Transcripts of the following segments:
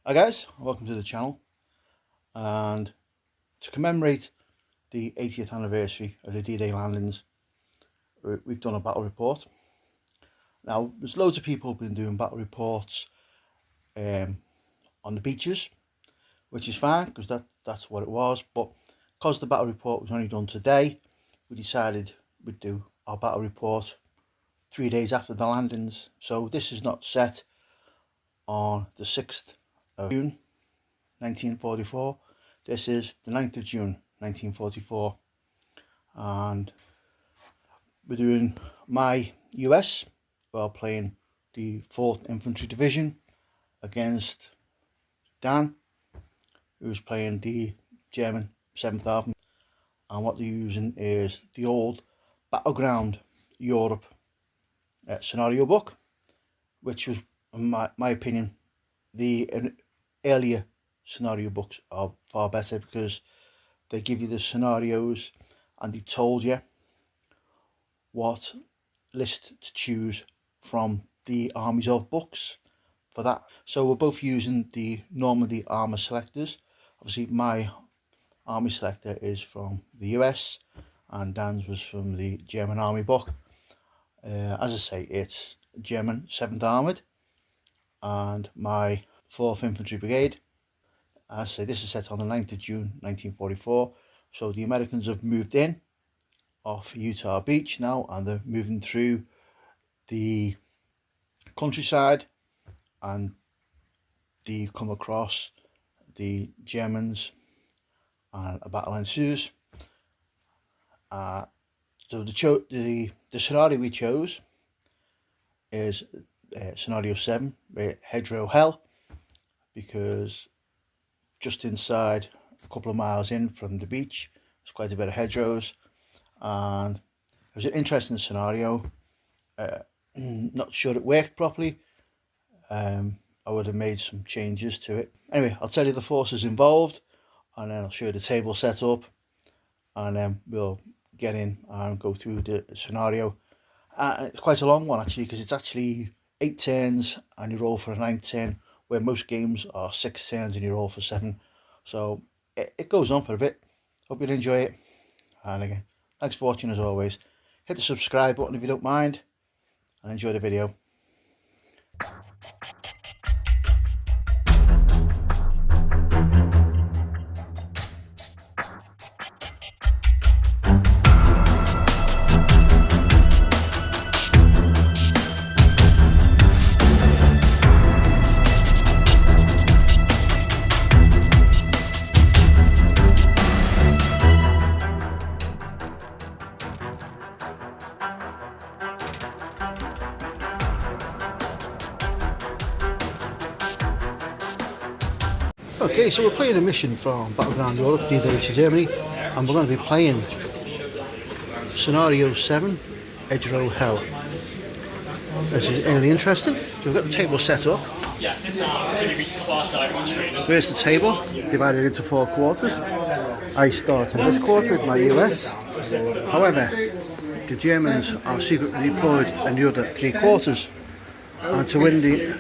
Hi guys, welcome to the channel, and to commemorate the 80th anniversary of the D-Day landings, we've done a battle report. Now there's loads of people who've been doing battle reports on the beaches, which is fine because that's what it was, but because the battle report was only done today, we decided we'd do our battle report 3 days after the landings. So this is not set on the 6th of June 1944. This is the 9th of June 1944, and we're doing my US while playing the 4th Infantry Division against Dan, who's playing the German 7th Army, and what they're using is the old Battleground Europe scenario book, which was, in my opinion, the earlier scenario books are far better because they give you the scenarios and they told you what list to choose from the armies of books for that. So we're both using the Normandy armor selectors. Obviously my army selector is from the US and Dan's was from the German army book. As I say, it's German 7th Armoured and my 4th Infantry Brigade. As I say, this is set on the 9th of June 1944, so the Americans have moved in off Utah Beach now, and they're moving through the countryside, and they come across the Germans and a battle ensues. So the scenario we chose is scenario 7, Hedgerow Hell, because just inside, a couple of miles in from the beach, there's quite a bit of hedgerows, and it was an interesting scenario. Not sure it worked properly. I would have made some changes to it. Anyway, I'll tell you the forces involved, and then I'll show you the table set up, and then we'll get in and go through the scenario. It's quite a long one actually, because it's actually 8 turns and you roll for a 9th turn, where most games are 6 turns and you roll for 7. So it goes on for a bit. Hope you'll enjoy it. And again, thanks for watching as always. Hit the subscribe button if you don't mind, and enjoy the video. Okay, so we're playing a mission from Battleground Europe, D-Day to Germany, and we're going to be playing Scenario 7, Hedgerow Hell. This is really interesting. So we've got the table set up. There's the table, divided into 4 quarters. I start in this quarter with my US. However, the Germans are secretly deployed in the other 3 quarters. And to win the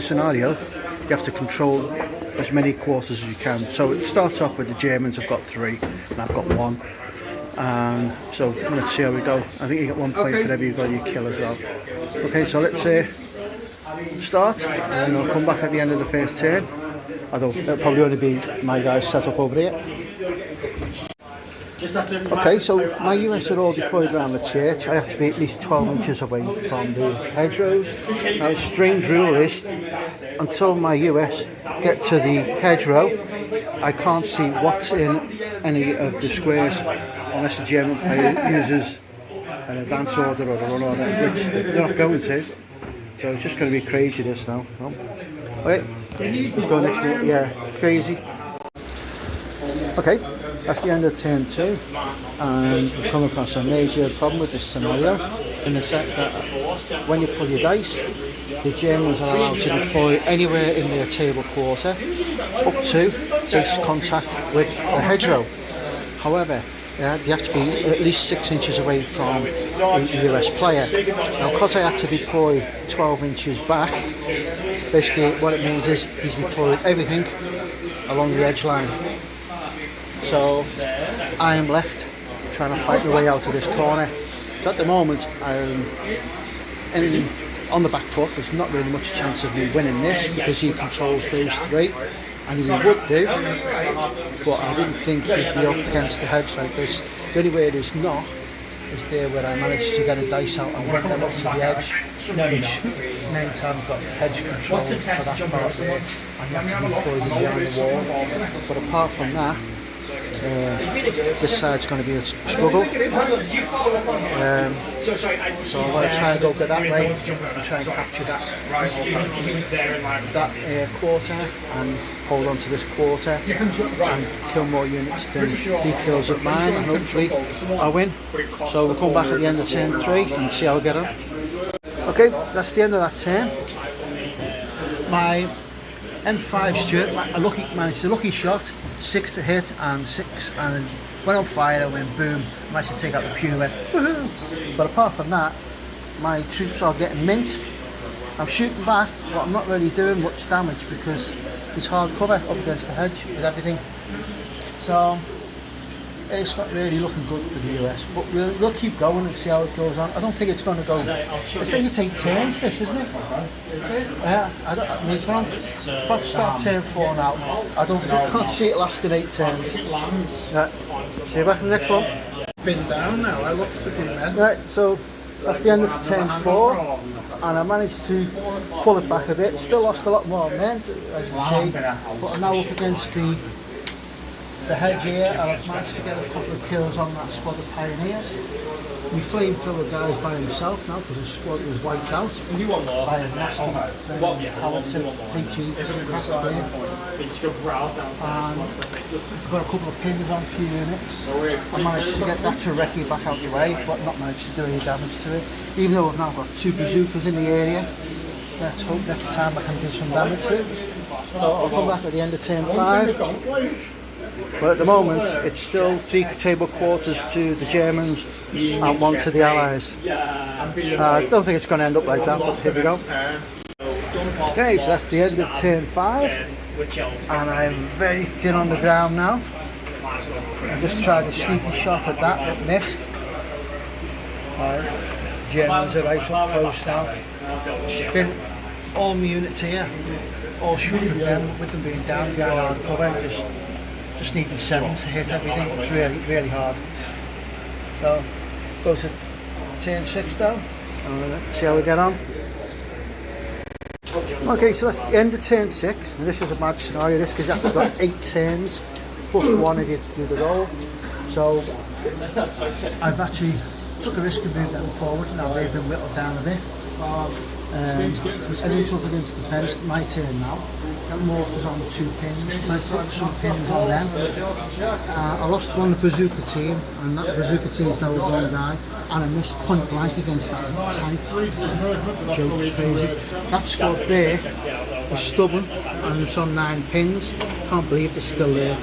scenario, you have to control as many quarters as you can. So it starts off with the Germans. I've got 3 and I've got 1, and so let's see how we go. I think you get 1 point for every guy you kill as well. Okay, so let's start, and then I'll come back at the end of the first turn, although it'll probably only be my guys set up over here. Okay, so my units are all deployed around the church. I have to be at least 12 inches away from the hedgerows. Now the strange rule is, until my US get to the hedgerow, I can't see what's in any of the squares unless the German player uses an advance order or a run order, which they're not going to. So it's just going to be crazy this now. Okay, let's go next to it. Yeah, crazy. Okay. That's the end of turn 2, and we've come across a major problem with this scenario, in the sense that when you pull your dice, the Germans are allowed to deploy anywhere in their table quarter up to base contact with the hedgerow. However, you have to be at least 6 inches away from the US player. Now, because I had to deploy 12 inches back, basically what it means is he's deployed everything along the edge line. So I am left trying to fight my way out of this corner. So at the moment, on the back foot, there's not really much chance of me winning this because he controls those three, and he would do, but I didn't think he'd be up against the hedge like this. The only way it is not is there where I managed to get a dice out and bring them up to the edge, which meant I've got hedge control for that part there, and that's me putting behind the wall. But apart from that, this side's going to be a struggle, so I'm going to try and go that way and try and capture that quarter and hold on to this quarter and kill more units than he kills at mine, and hopefully I win. So we'll come back at the end of turn 3 and see how we get on. Okay, that's the end of that turn. My M5 Stuart managed a lucky shot, 6 to hit and 6, and went on fire and went boom, managed to take out the pew and went woohoo. But apart from that, my troops are getting minced. I'm shooting back, but I'm not really doing much damage because it's hard cover up against the hedge with everything. So it's not really looking good for the US, but we'll keep going and see how it goes on. I don't think it's going to go. I think it's 8 turns, this, isn't it? Is it? Yeah, I mean, it's about to start turn 4 now. I can't see it lasting 8 turns. Right, see you back in the next one. Been down now, I looked at it. Right, so that's the end of turn 4, and I managed to pull it back a bit. Still lost a lot more men, as you see, but I'm now up against the hedge here, and I've managed to get a couple of kills on that squad of pioneers. My flamethrower guy is by himself now because his squad was wiped out by a nasty talented HE crap there. And I've got a couple of pins on a few units. I managed to get that Tureki back out the way, but not managed to do any damage to it. Even though I've now got 2 bazookas in the area, let's hope next time I can do some damage to it. So I'll come back at the end of turn 5. But at the moment, it's still 3 table quarters to the Germans and 1 to the Allies. I don't think it's going to end up like that, but here we go. Okay, so that's the end of turn 5, and I'm very thin on the ground now. I just tried a sneaky shot at that, but missed. Germans are right up close now. Been all my units here, all shooting at them, with them being down behind hard cover. Just needing 7s to hit everything. It's really hard. So go to turn 6 now and see how we get on. Okay, so that's the end of turn 6. And this is a mad scenario, this, because you've actually got 8 turns plus 1 if you do the roll. So I've actually took a risk and moved them forward. Now they've been whittled down a bit. Everything's up against the fence. My turn now. Got mortars on 2 pins. I've got some pins on them. I lost one bazooka team, and that bazooka team is now with 1 guy, and I missed point blank against that tank. Joke, crazy. That squad there is stubborn, and it's on 9 pins. Can't believe they're still there.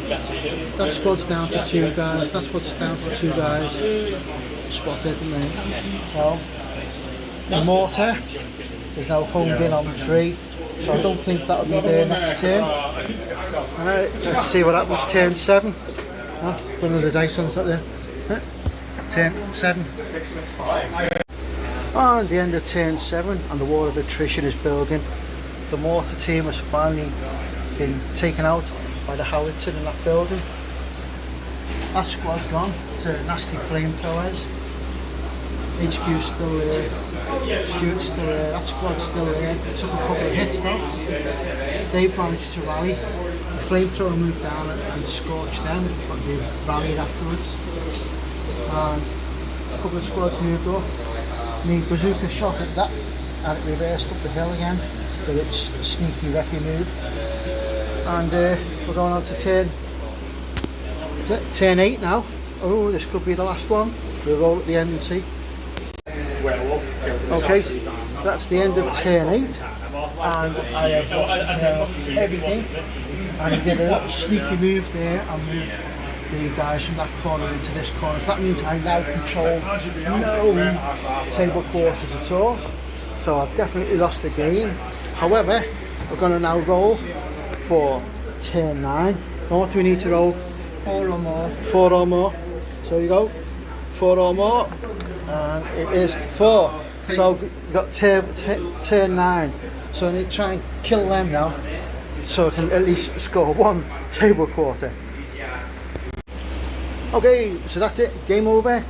That squad's down to 2 guys. That squad's down to 2 guys. Spotted them there. So the mortar is now homed in on 3, so I don't think that'll be there next turn. Alright, let's see what happens. Turn 7. Put another dice on top there. Turn 7. And the end of turn 7, and the wall of attrition is building. The mortar team has finally been taken out by the howitzer in that building. That squad's gone to nasty flamethrowers. HQ's still there, Stuart's still there, that squad's still there. It took a couple of hits though. They've managed to rally. The flamethrower moved down and scorched them, but they rallied afterwards. And a couple of squads moved up. Me bazooka shot at that and it reversed up the hill again with its sneaky recce move. And we're going on to turn 8 now. Oh, this could be the last one. We'll roll at the end and see. Okay, so that's the end of turn 8, and I have lost everything, and he did a little sneaky move there and moved the guys from that corner into this corner. So that means I now control no table quarters at all. So I've definitely lost the game. However, we're going to now roll for turn 9. Now what do we need to roll? 4 or more. 4 or more. So you go. 4 or more. And it is 4. So we've got turn 9. So I need to try and kill them now, so I can at least score 1 table quarter. Okay, so that's it, game over.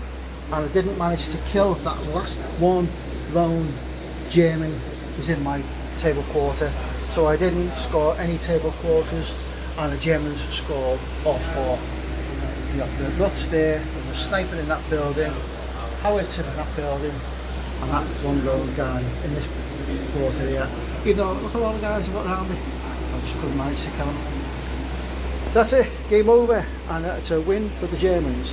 And I didn't manage to kill that last one lone German who's in my table quarter. So I didn't score any table quarters, and the Germans scored all 4. You got the Dutch there, and the sniper in that building, howitzer in that building, and that one lone guy in this quarter here. Even though look at all the guys I've got around me, I just couldn't manage to kill them. That's it, game over, and it's a win for the Germans.